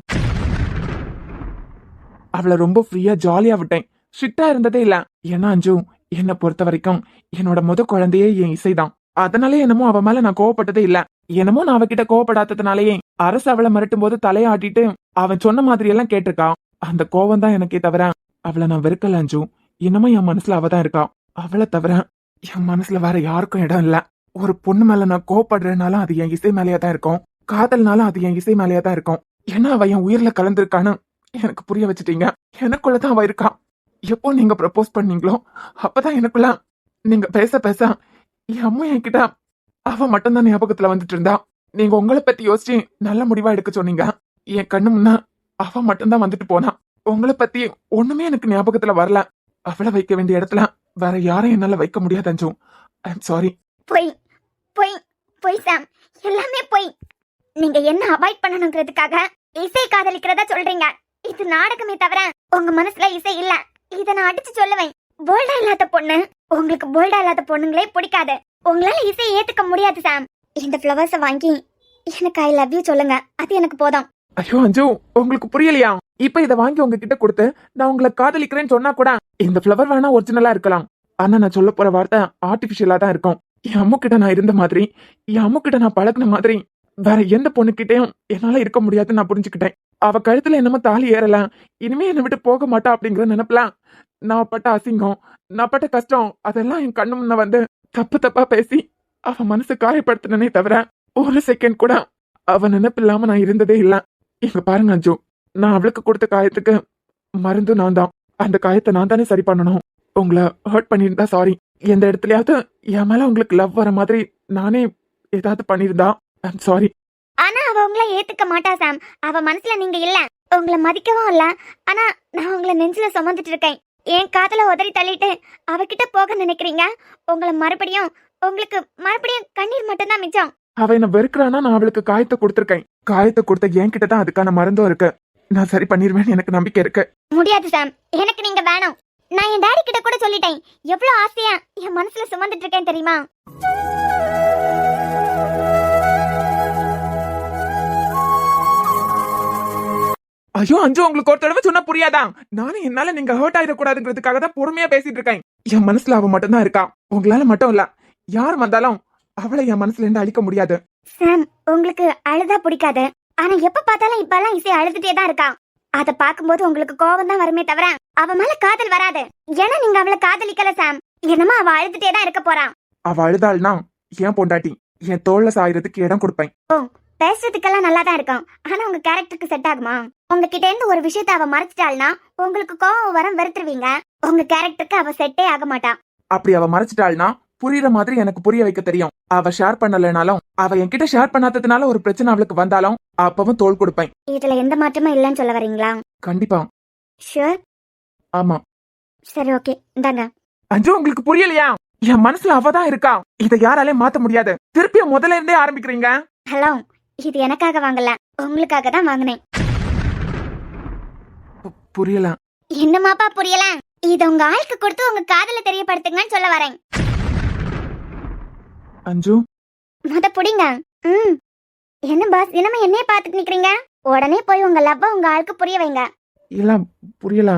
அவளை ரொம்ப ஃப்ரீயா ஜாலியா விட்டேன். ஸ்ட்ரிக்டா இருந்ததே இல்ல. ஏன்னா அஞ்சு, என்னை பொறுத்த வரைக்கும் என்னோட முத குழந்தையே என் இசைதான். அதனாலே என்னமோ அவ மேல நான் கோவப்பட்டதே இல்ல. என்னமோ நான் அவகிட்ட கோவப்படாததுனாலயே அரசு அவளை மிரட்டும் போது தலையாட்டிட்டு அவன் சொன்ன மாதிரி எல்லாம் கேட்டிருக்கா. அந்த கோவம் தான் எனக்கே தவிர அவளை நான் வெறுக்கல அஞ்சு. இன்னமும் என் மனசுல அவதான் இருக்கா. அவளை தவிர என் மனசுல வேற யாருக்கும் இடம் இல்ல. ஒரு பொண்ணு மேல நான் கோவப்படுறதுனாலும் அது என் இசை மேலேயே தான் இருக்கும். காதல்னாலும் அது என் இசை மேலேயே தான் இருக்கும். ஏன்னா அவ என் உயிர்ல கலந்துருக்கான்னு எனக்கு புரிய வச்சுட்டீங்க. எனக்குள்ளதான் அவ இருக்கா. எப்போ நீங்க ப்ரப்போஸ் பண்ணீங்களோ அப்பதான் எனக்குள்ள நீங்க பேச பேச என் அம்மா என்கிட்ட அவ மட்டும்தான் ஞாபகத்துல வந்துட்டு இருந்தா. நீங்க உங்களை பத்தி யோசிச்சு நல்ல முடிவா எடுக்க சொன்னீங்க. என் கண்ணு முன்ன அவ மட்டும்தான் வந்துட்டு போனா. உங்களை பத்தி ஒண்ணுமே எனக்கு ஞாபகத்துல வரல. அவளை வைக்க வேண்டிய இடத்துல வேற யாரையும் என்னால வைக்க முடியாது அஞ்சு. I am sorry. பொய் பொய் பொய் சாம், எல்லாமே பொய். நீங்க என்ன அவாய்ட் பண்ணணுங்கிறதுக்காக இசை காதலிக்கிறதா சொல்றீங்க. இது நாடகமே தவிர உங்க மனசுல இசை இல்ல. இத நான் அடிச்சு சொல்லுவேன். போல்டா இல்லாத பொண்ணு, உங்களுக்கு போல்டா இல்லாத பொண்ணுங்களே பிடிக்காது. உங்களால இசையை ஏத்துக்க முடியாது சாம். இந்த ஃப்ளவர்ஸ வாங்கி எனக்கு ஐ லவ் யூ சொல்லுங்க, அது எனக்கு போதும். ஐயோ அஞ்சு, உங்களுக்கு புரியலையா? இப்ப இதை வாங்கி உங்ககிட்ட கொடுத்து நான் உங்களை காதலிக்கிறேன்னு சொன்னா கூட இந்த ஃப்ளவர் வேணா ஒரிஜினலா இருக்கலாம். ஆனா நான் சொல்ல போற வார்த்தை ஆர்டிபிஷியலா தான் இருக்கும். என் அம்மா கிட்ட நான் இருந்த மாதிரி, என் அம்மா கிட்ட நான் பழகின மாதிரி வேற எந்த பொண்ணுகிட்டயும் என்னால இருக்க முடியாதுன்னு நான் புரிஞ்சுக்கிட்டேன். அவ கழுத்துல என்னமோ தாலி ஏறல, இனிமே என்னை விட்டு போக மாட்டா அப்படிங்கிற நினைப்பலாம். நான் பட்ட அசிங்கம், நான் பட்ட கஷ்டம் அதெல்லாம் என் கண்ணு முன்ன வந்து தப்பு தப்பா பேசி அவ மனசு காயப்படுத்தினே தவிர ஒரு செகண்ட் கூட அவ நினைப்பு இல்லாம நான் இருந்ததே இல்ல. இங்க பாருங்க அஞ்சு, நான் அவளுக்கு கொடுத்த காயத்துக்கு மருந்து நான் தான். அந்த காயத்தை நான் தானே சரி பண்ணணும். உங்களை ஹர்ட் பண்ணியிருந்தா சாரி. எந்த இடத்துலயாவது என் மேல உங்களுக்கு லவ் வர மாதிரி நானே ஏதாவது பண்ணியிருந்தா ஐம் சாரி. ஆனா அவ உங்களை ஏத்துக்க மாட்டா சாம். அவ மனசுல நீங்க இல்ல, உங்களை மதிக்கவும் இல்ல. ஆனா நான் உங்களை நெஞ்சில சுமந்துட்டு இருக்கேன். என் காதல உதறி தள்ளிட்டு அவகிட்ட போக நினைக்கிறீங்க. உங்களை உங்களுக்கு மறுபடியும் கண்ணீர் மட்டும்தான் மிச்சம். அவ என்ன வெறுக்கிறானா? நான் அவளுக்கு காயத்தை கொடுத்துருக்கேன். காயத்தை கொடுத்த என்கிட்ட தான் அதுக்கான மருந்தும் இருக்கு. நான் சரி பண்ணிருவேன்னு எனக்கு நம்பிக்கை இருக்கு. முடியாது சாம், எனக்கு நீங்க வேணும். நான் என் டாடி கிட்ட கூட சொல்லிட்டேன். எவ்வளவு ஆசையா என் மனசுல சுமந்துட்டு இருக்கேன் தெரியுமா? ஐயோ அஞ்சு, உங்களுக்கு ஒரு தடவை சொன்னா புரியாதா? நானும் என்னால நீங்க ஹர்ட் ஆயிடக்கூடாதுங்கிறதுக்காக தான் பொறுமையா பேசிட்டு இருக்கேன். என் மனசுல அவ மட்டும்தான் இருக்கா. உங்களால மட்டும் இல்ல, யார் வந்தாலும் அவளை என் மனசுல இருந்து அழிக்க முடியாது. சாம், உங்களுக்கு அழுதா பிடிக்காது. ஆனா எப்ப பார்த்தாலும் இப்பெல்லாம் இசை அழுதுட்டே தான் இருக்கா. அத பாக்கும்போது உங்களுக்கு கோபம் தான் வருமே தவிர அவ மேல காதல் வராது. ஏன்னா நீங்க அவளை காதலிக்கல சாம். என்னமா அவ அழுதுட்டே தான் இருக்க போறான். அவ அழுதாள்னா என் பொண்டாட்டி, என் தோல்ல சாயறதுக்கு இடம் கொடுப்பேன். பேசுறதுக்கெல்லாம் நல்லா தான் இருக்கும். ஆனா உங்க கேரக்டருக்கு செட் ஆகுமா? உங்ககிட்ட இருந்து ஒரு விஷயத்த அவ மறைச்சிட்டாள்னா உங்களுக்கு கோவம் வரம் வெறுத்துருவீங்க. உங்க கேரக்டருக்கு அவ செட்டே ஆக மாட்டா. அப்படி அவ மறைச்சிட்டாள்னா புரியுற மாதிரி எனக்கு புரிய வைக்க தெரியும். அவ ஷேர் பண்ணலனாலும், அவ என்கிட்ட ஷேர் பண்ணாததுனால ஒரு பிரச்சனை அவளுக்கு வந்தாலும் அப்பவும் தோள் கொடுப்பேன். இதுல எந்த மாற்றமும் இல்லைன்னு சொல்ல வரீங்களா? கண்டிப்பா. ஷூர்? ஆமா. சரி, ஓகே, இந்தாங்க. அஞ்சு, உங்களுக்கு புரியலையா? என் மனசுல அவதான் இருக்கா. இதை யாராலையும் மாத்த முடியாது. திருப்பியும் முதல்ல இருந்தே ஆரம்பிக்கிறீங்க. ஹலோ, இது எனக்காக வாங்கல, உங்களுக்காக தான் வாங்கினேன். புரியல. என்னமாப்பா புரியல? இத உங்க ஆளுக்கு கொடுத்து உங்க காதல தெரியப்படுத்துங்கன்னு சொல்ல வரேன். அஞ்சு, முத புடிங்க. என்ன பாஸ், என்னமா என்னைய பாத்துட்டு நிக்கிறீங்க? உடனே போய் உங்க லவ்வ உங்க ஆளுக்கு புரிய வைங்க. இல்ல புரியல.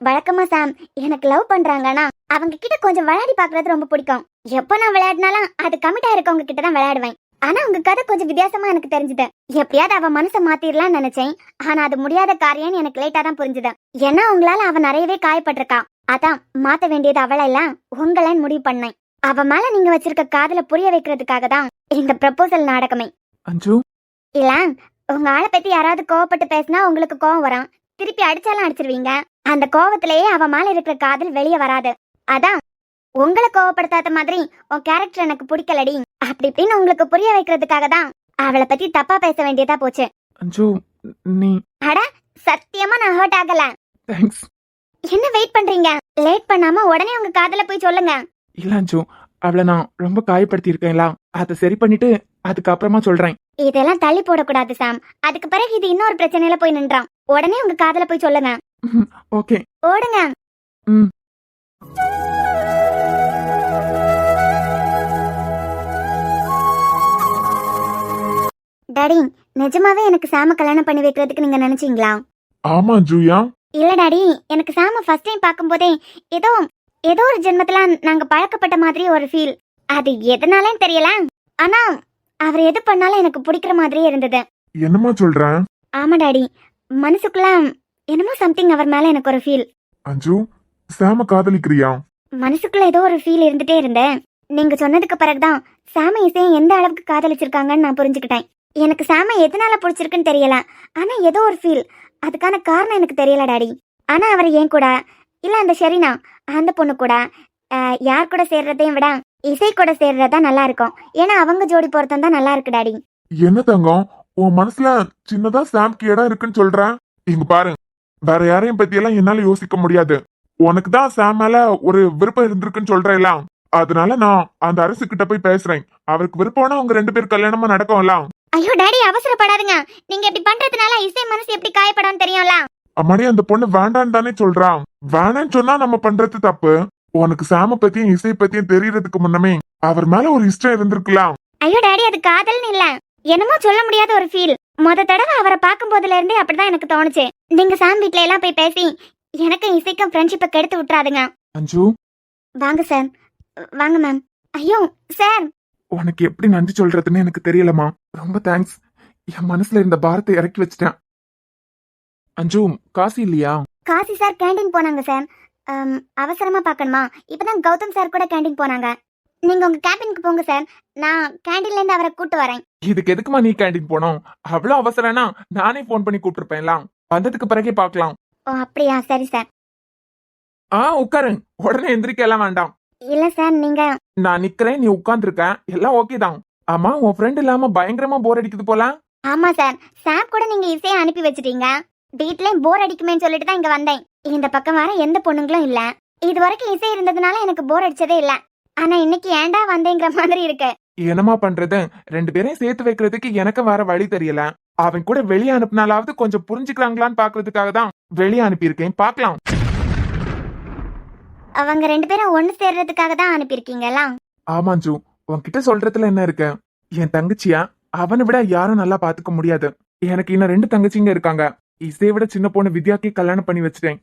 வழக்கமா சாம், எனக்கு லவ் பண்றாங்கன்னா அவங்க கிட்ட கொஞ்சம் விளையாடி பாக்குறது ரொம்ப பிடிக்கும். எப்ப நான் விளையாடினாலும் அது கமிட்டா இருக்கவங்க கிட்ட தான் விளையாடுவேன். ஆனா உங்க கதை கொஞ்சம் வித்தியாசமா எனக்கு தெரிஞ்சுது. எப்படியாவது அவ மனசை மாத்திரலாம்னு நினைச்சேன். ஆனா அது முடியாத காரியம்னு எனக்கு லேட்டா தான் புரிஞ்சுது. ஏன்னா உங்களால அவ நிறையவே காயப்பட்டிருக்கா. அதான் மாத்த வேண்டியது அவள இல்ல உங்களன்னு முடிவு பண்ணேன். அவ மேல நீங்க வச்சிருக்க காதல புரிய வைக்கிறதுக்காக தான் இந்த ப்ரப்போசல் நாடகமே. அஞ்சு, இல்ல உங்க ஆளை பத்தி யாராவது கோவப்பட்டு பேசினா உங்களுக்கு கோவம் வரும். திருப்பி அடிச்சாலும் அடிச்சிருவீங்க. அந்த கோவத்திலேயே அவ மேல இருக்கிற காதல் வெளியே வராது. அதான் உங்களை கோவப்படுத்தாத மாதிரி உன் கேரக்டர் எனக்கு பிடிக்கலடி அப்படி இப்படின்னு உங்களுக்கு புரிய வைக்கிறதுக்காக தான் அவளை பத்தி தப்பா பேச வேண்டியதா போச்சு. அஞ்சு நீ அட சத்தியமா நான் ஹர்ட் ஆகல. தேங்க்ஸ். என்ன வெயிட் பண்றீங்க? லேட் பண்ணாம உடனே உங்க காதல போய் சொல்லுங்க. இல்ல அஞ்சு, அவளை நான் ரொம்ப காயப்படுத்தி இருக்கேன்ல, அதை சரி பண்ணிட்டு அதுக்கப்புறமா சொல்றேன். இதெல்லாம் தள்ளி போடக்கூடாது சாம். அதுக்கு பிறகு இது இன்னொரு பிரச்சனையில போய் நின்றான். உடனே உங்க காதல போய் சொல்லுங்க. ஓகே. ஓடுங்க. ம். டாடி, நிஜமாவே எனக்கு சாம கல்யாணம் பண்ணி வைக்கிறதுக்கு நீங்க நினைச்சீங்களா? ஆமா ஜூயா, இல்ல டாடி, எனக்கு சாம ஃபர்ஸ்ட் டைம் பார்க்கும்போதே ஏதோ ஏதோ ஒரு ஜென்மத்துல நாங்க பழக்கப்பட்ட மாதிரி ஒரு ஃபீல். அது எதனாலன்னு தெரியல, ஆனா அவர் எது பண்ணாலும் எனக்கு பிடிக்கிற மாதிரியே இருந்தது. என்னம்மா சொல்ற? ஆமா டாடி, மனசுக்குள்ள என்னமோ சம்திங் அவர் மேல எனக்கு ஒரு ஃபீல். அஞ்சு, சாம காதலிக்கிறியா? மனசுக்குள்ள ஏதோ ஒரு ஃபீல் இருந்துட்டே இருந்தேன். நீங்க சொன்னதுக்கு பிறகுதான் சாம இசையை எந்த அளவுக்கு காதலிச்சிருக்காங்கன்னு நான் புரிஞ்சுக்கிட்டேன். எனக்கு சாம எதனால பிடிச்சிருக்குன்னு தெரியல, ஆனா ஏதோ ஒரு ஃபீல். அதுக்கான காரணம் எனக்கு தெரியல டாடி. ஆனா அவர் ஏன் கூட இல்ல அந்த ஷெரினா அந்த பொண்ணு கூட யார் கூட சேர்றதையும் விட இசை கூட சேர்றதா நல்லா இருக்கும். ஏன்னா அவங்க ஜோடி பொருத்தம் தான் நல்லா இருக்கு டாடி. என்ன தங்கம், உன் மனசுல சின்னதா சாம்க்கு இடம் இருக்குன்னு சொல்ற? இங்க பாரு, வேற யாரையும் பத்தி எல்லாம் என்னால யோசிக்க முடியாது. உனக்கு தான் சாம் மேல ஒரு விருப்பம் இருந்திருக்குன்னு சொல்றேன். அதனால நான் அந்த அரசு கிட்ட போய் பேசுறேன். அவருக்கு விருப்பம்னா அவங்க 2 பேர் கல்யாணமா நடக்கும்ல. ஐயோ டாடி, அவசரப்படாதுங்க. நீங்க இப்படி பண்றதுனால இசை மனசு எப்படி காயப்படும் தெரியும்ல. அம்மாடி, அந்த பொண்ணு வேண்டான்னு தானே சொல்றான். வேணான்னு சொன்னா நம்ம பண்றது தப்பு. உனக்கு சாம பத்தியும் இசை பத்தியும் தெரியறதுக்கு முன்னமே அவர் மேல ஒரு இஷ்டம் இருந்திருக்கலாம். ஐயோ டாடி, அது காதல்னு இல்ல, என்னமோ சொல்ல முடியாத ஒரு ஃபீல். முத தடவை அவரை பார்க்கும் போதுல இருந்தே அப்படிதான் எனக்கு தோணுச்சு. நீங்க சாம் வீட்ல எல்லாம் போய் பேசி எனக்கு இசைக்கும் ஃப்ரெண்ட்ஷிப்பை கெடுத்து விட்டுறாதுங்க. அஞ்சு, வாங்க சார். வாங்க மேம். ஐயோ சார். உனக்கு எப்படி நன்றி சொல்றதுன்னு எனக்கு தெரியலமா. ரொம்ப தேங்க்ஸ். என் மனசுல இருந்த பாரத்தை இறக்கி வச்சிட்டேன். அஞ்சு, காசு இல்லையா? காசி சார் கேண்டீன் போனாங்க சார். அவசரமா பார்க்கணுமா? இப்பதான் கௌதம் சார் கூட கேண்டீன் போனாங்க. நீங்க உங்க கேபினுக்கு போங்க சார், நான் கேண்டீன்ல இருந்து அவரை கூட்டு வரேன். இதுக்கு எதுக்குமா நீ கேண்டீன் போனோம்? அவ்வளவு அவசரம்னா நானே போன் பண்ணி கூப்பிட்டுருப்பேன்லாம். வந்ததுக்கு பிறகே பார்க்கலாம். ஓ அப்படியா, சரி சார். உட்காரு. உடனே எந்திரிக்க எல்லாம் வேண்டாம். இல்ல சார், நீங்க நான் நிக்கிறேன், நீ உட்கார்ந்துருக்க, எல்லாம் ஓகே தான். ஆமா, உன் ஃப்ரெண்ட் இல்லாம பயங்கரமா போர் அடிக்குது போல. ஆமா சார், சாப் கூட நீங்க இசையை அனுப்பி வச்சிட்டீங்க. வீட்லயும் போர் அடிக்குமேன்னு சொல்லிட்டு தான் இங்க வந்தேன். இந்த பக்கம் வர எந்த பொண்ணுங்களும் இல்ல. இது வரைக்கும் இசை இருந்ததுனால எனக்கு போர் அடிச்சதே இல்ல. ஆனா இன்னைக்கு ஏன்டா வந்தேங்கிற மாதிரி இருக்கு. என்னமா பண்றது, 2 பேரையும் சேர்த்து வைக்கிறதுக்கு எனக்கு வேற வழி தெரியல. அவன் கூட வெளியே அனுப்பினாலாவது கொஞ்சம் புரிஞ்சுக்கிறாங்களான்னு பாக்குறதுக்காக தான் வெளியே அனுப்பியிருக்கேன். பாக்கலாம். அவங்க 2 பேரும் ஒண்ணு சேர்றதுக்காக தான் அனுப்பியிருக்கீங்களா? ஆமாஞ்சு, உன்கிட்ட சொல்றதுல என்ன இருக்கு? என் தங்கச்சியா அவனை விட யாரும் நல்லா பாத்துக்க முடியாது. எனக்கு இன்னும் 2 தங்கச்சிங்க இருக்காங்க. இசையை விட சின்ன பொண்ணு வித்யாக்கே கல்யாணம் பண்ணி வச்சிட்டேன்.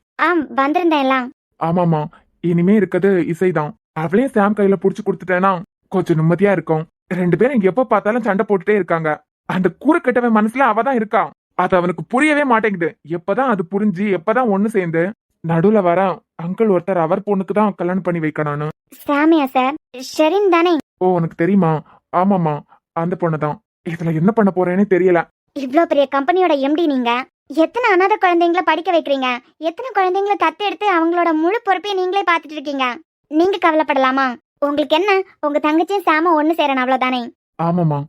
வந்திருந்தேன். ஆமாமா, இனிமே இருக்கிறது இசைதான். அவளையும் சாம் கையில புடிச்சு கொடுத்துட்டேன்னா கொஞ்சம் நிம்மதியா இருக்கும். 2 பேரும் எப்ப பார்த்தாலும் சண்டை போட்டுட்டே இருக்காங்க. அந்த கூறு கெட்டவன் மனசுல அவதான் இருக்கா. அது அவனுக்கு புரியவே மாட்டேங்குது. எப்பதான் அது புரிஞ்சு எப்பதான் ஒண்ணு சேர்ந்து நடுவுல வர அங்கிள் ஒருத்தர் அவர் பொண்ணுக்கு தான் கல்யாணம் பண்ணி வைக்கணும்னு. சாமியா சார்? ஷெரின் தானே? ஓ, உனக்கு தெரியுமா? ஆமாமா, அந்த பொண்ணுதான். இதுல என்ன பண்ண போறேன்னு தெரியல. இவ்ளோ பெரிய கம்பெனியோட எம்டி நீங்க. எத்தனை அனாத குழந்தைங்கள படிக்க வைக்கிறீங்க? எத்தனை குழந்தைங்கள தத்து எடுத்து அவங்களோட முழு பொறுப்பையும் நீங்களே பாத்துட்டு இருக்கீங்க. நீங்க கவலைப்படலாமா? உங்களுக்கு என்ன, உங்க தங்கச்சியும் சாம ஒண்ணு சேரணும், அவ்வளவுதானே? ஆமாமா.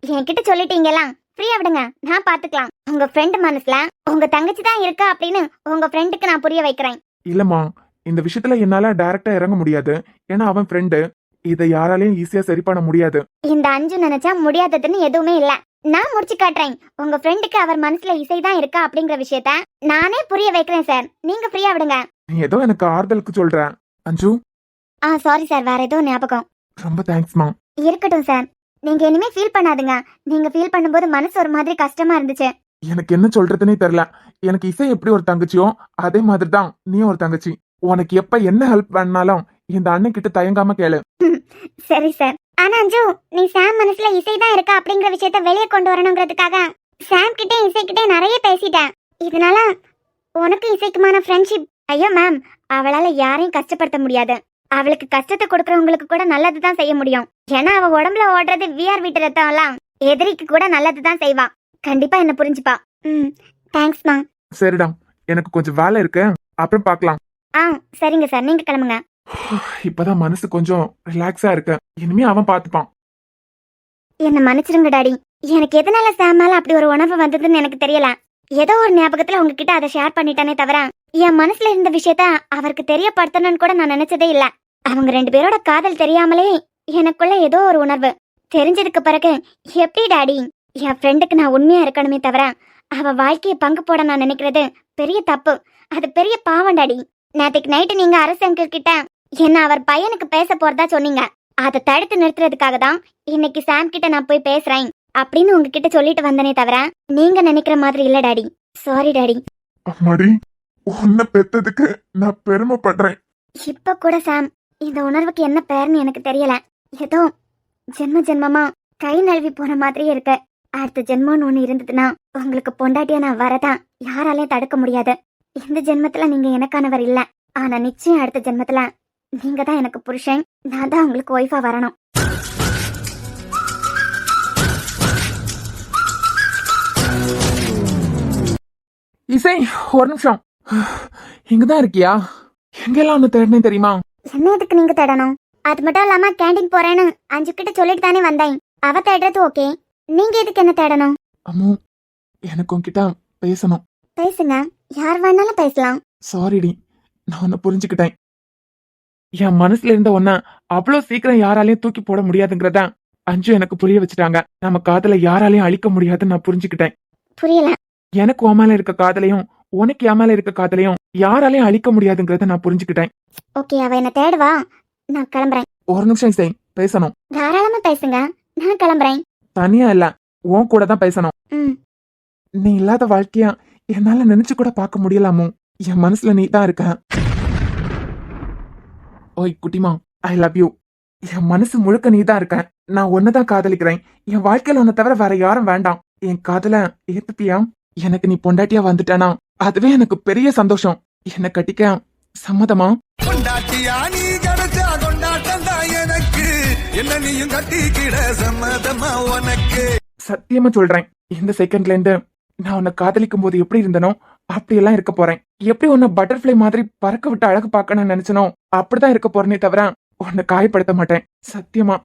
என்கிட்ட சொல்லிட்டீங்களா? ஃப்ரீயா விடுங்க, நான் பாத்துக்கலாம். உங்க ஃப்ரெண்ட் மனசுல உங்க தங்கச்சி தான் இருக்கா அப்படின்னு உங்க ஃப்ரெண்டுக்கு நான் புரிய வைக்கிறேன். இல்லம்மா, இந்த விஷயத்துல என்னால டைரக்டா இறங்க முடியாது. ஏன்னா அவன் ஃப்ரெண்டு. இதை யாராலையும் ஈஸியா சரி பண்ண முடியாது. இந்த அஞ்சு நினைச்சா முடியாததுன்னு எதுவுமே இல்ல. நான் முடிச்சு காட்டுறேன். உங்க ஃப்ரெண்டுக்கு அவர் மனசுல இசைதான் இருக்கா அப்படிங்கிற விஷயத்த நானே புரிய வைக்கிறேன் சார். நீங்க ஃப்ரீயா விடுங்க. நீ ஏதோ எனக்கு ஆறுதலுக்கு சொல்ற அஞ்சு. சாரி சார், வேற ஏதோ ஞாபகம். ரொம்ப தேங்க்ஸ்மா. இருக்கட்டும் சார், நீங்க இனிமே ஃபீல் பண்ணாதுங்க. நீங்க ஃபீல் பண்ணும்போது மனசு ஒரு மாதிரி கஷ்டமா இருந்துச்சு. எனக்கு என்ன சொல்றதுன்னே தெரியல. எனக்கு இசை எப்படி ஒரு தங்கச்சியோ அதே மாதிரி தான் நீ ஒரு தங்கச்சி. உனக்கு எப்ப என்ன ஹெல்ப் வேணாலும் இந்த அண்ணன் கிட்ட தயங்காம கேளு. சரி சார். ஆனா அஞ்சு, நீ சாம் மனசுல இசைதான் இருக்கா அப்படிங்கிற விஷயத்த வெளியே கொண்டு வரணுங்கிறதுக்காக சாம் கிட்டே இசை கிட்டே நிறைய பேசிட்டேன். இதனால உனக்கு இசைக்குமான ஃப்ரெண்ட்ஷிப். ஐயோ மேம், அவளால யாரையும் கஷ்டப்படுத்த முடியாது. அவளுக்கு கஷ்டத்தை கொடுக்கறவங்களுக்கு கூட நல்லதுதான் செய்ய முடியும். ஏன்னா அவ உடம்புல ஓடுறது விஆர் வீட்டு ரத்தம் எல்லாம் எதிரிக்கு கூட நல்லதுதான் செய்வா. கண்டிப்பா என்ன புரிஞ்சுப்பா. தேங்க்ஸ்மா. சரிடா, எனக்கு கொஞ்சம் வேலை இருக்கு, அப்புறம் பார்க்கலாம். ஆ சரிங்க சார், நீங்க கிளம்புங்க. இப்பதான் மனசு கொஞ்சம் ரிலாக்ஸா இருக்கு. இனிமே அவன் பாத்துப்பான். என்ன மன்னிச்சிருங்க டாடி. எனக்கு எதனால சாம் மேல அப்படி ஒரு உணர்வு வந்ததுன்னு எனக்கு தெரியல. ஏதோ ஒரு ஞாபகத்துல உங்ககிட்ட அதை ஷேர் பண்ணிட்டானே தவிர என் மனசுல இருந்த விஷயத்த அவருக்கு தெரியப்படுத்தணும்னு கூட நான் நினைச்சதே இல்ல. அவங்க 2 பேரோட காதல் தெரியாமலே எனக்குள்ள ஏதோ ஒரு உணர்வு. தெரிஞ்சதுக்கு பிறகு எப்படி டாடி? என் ஃப்ரெண்டுக்கு நான் உண்மையா இருக்கணுமே தவிர அவ வாழ்க்கையை பங்கு போட நான் நினைக்கிறது பெரிய தப்பு. அது பெரிய பாவம் டாடி. நேற்றுக்கு நைட்டு நீங்க அரசு அங்கிள் கிட்ட என்ன அவர் பையனுக்கு பேச போறதா சொன்னீங்க. அதை தடுத்து நிறுத்துறதுக்காக தான் இன்னைக்கு சாம் கிட்ட நான் போய் பேசுறேன் அப்படின்னு உங்ககிட்ட சொல்லிட்டு வந்தனே தவிர நீங்க நினைக்கிற மாதிரி இல்ல டாடி. Sorry daddy. அம்மாடி, உன்னை பெத்ததுக்கு நான் பெருமைப்படுறேன். இப்ப கூட சாம் இந்த உணர்வுக்கு என்ன பேருன்னு எனக்கு தெரியல. ஏதோ ஜென்மமா கை நழுவி போன மாதிரியே இருக்கு. அடுத்த ஜென்மம்னு ஒண்ணு இருந்ததுன்னா உங்களுக்கு பொண்டாட்டியா நான் வரதான் யாராலையும் தடுக்க முடியாது. இந்த ஜென்மத்துல நீங்க எனக்கானவர் இல்ல, ஆனா நிச்சயம் அடுத்த ஜென்மத்துல நீங்க தான் எனக்கு புருஷன், நான் தான் உங்களுக்கு ஒய்ஃபா வரணும். இசை, ஒரு நிமிஷம். இங்கதான் இருக்கியா? எங்கெல்லாம் ஒண்ணு தேடினேன் தெரியுமா? என்ன எதுக்கு நீங்க தேடணும்? அது மட்டும் இல்லாம கேண்டீன் போறேன்னு அஞ்சு கிட்ட சொல்லிட்டு தானே வந்தேன். அவ தேடுறது ஓகே, நீங்க எதுக்கு என்ன தேடணும்? அம்மு, எனக்கு உன்கிட்ட பேசணும். பேசுங்க, யார் வேணாலும் பேசலாம். சாரிடி, நான் உன்னை புரிஞ்சுக்கிட்டேன். என் மனசுல இருந்த ஒன்ன அவ்வளவு சீக்கிரம் யாராலையும் தூக்கி போட முடியாதுங்கிறத அஞ்சு எனக்கு புரிய வச்சுட்டாங்க. நம்ம காதலை யாராலையும் அழிக்க முடியாதுன்னு நான் புரிஞ்சுக்கிட்டேன். புரியல. எனக்கு உன் மேல இருக்க காதலையும் உனக்கு என் மேல இருக்க காதலையும் யாராலையும் அழிக்க முடியாதுங்கிறத நான் புரிஞ்சுக்கிட்டேன். ஓகே, அவ என்ன தேடுவா, நான் கிளம்புறேன். ஒரு நிமிஷம் இசை, பேசணும். தாராளமா பேசுங்க, நான் கிளம்புறேன். தனியா இல்ல, உன் கூட தான் பேசணும். ம். நீ இல்லாத வாழ்க்கையா என்னால நினைச்சு கூட பார்க்க முடியலாமோ? என் மனசுல நீ தான் இருக்க. ஓய் குட்டிமா, ஐ லவ் யூ. என் மனசு முழுக்க நீ தான் இருக்க. நான் ஒன்னதான் காதலிக்கிறேன். என் வாழ்க்கையில உன்னை தவிர வேற யாரும் வேண்டாம். என் காதல ஏத்துப்பியா? எனக்கு நீ பொண்டாட்டியா வந்துட்டானா அதுவே எனக்கு பெரிய சந்தோஷம். என்ன கட்டிக்க சம்மதமா? பொண்டாட்டியா நீ கிடைச்சா கொண்டாட்டம் தான் எனக்கு, என்ன நீயும் கட்டிக்கிட சம்மதமா உனக்கு? சத்தியமா சொல்றேன், இந்த செகண்ட்ல இருந்து நான் உன்னை காதலிக்கும் போது எப்படி இருந்தனோ அப்படியெல்லாம் இருக்க போறேன். எப்படி உன்னை பட்டர்ஃபிளை மாதிரி பறக்க விட்டு அழகு பார்க்கணும்னு நினைச்சனோ அப்படிதான் இருக்க போறேனே தவிர உன்னை காயப்படுத்த மாட்டேன். சத்தியமா.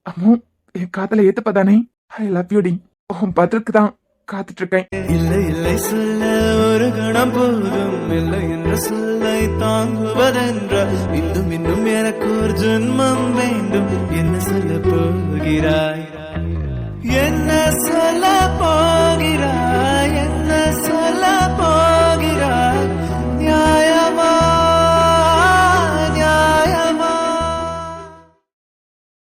அம்மு, என் காதலை ஏத்துப்பதானே? ஐ லவ் யூ டி. உன் பதிலுக்கு தான் காத்துட்டு இருக்கேன். இல்லை இல்லை சொல்ல ஒரு கணம் போதும், இல்லை என்ற சொல்லை தாங்குவதென்ற இன்னும் இன்னும் எனக்கு ஒரு ஜென்மம் வேண்டும். என்ன சொல்ல போகிறாய்? என்ன சொல்ல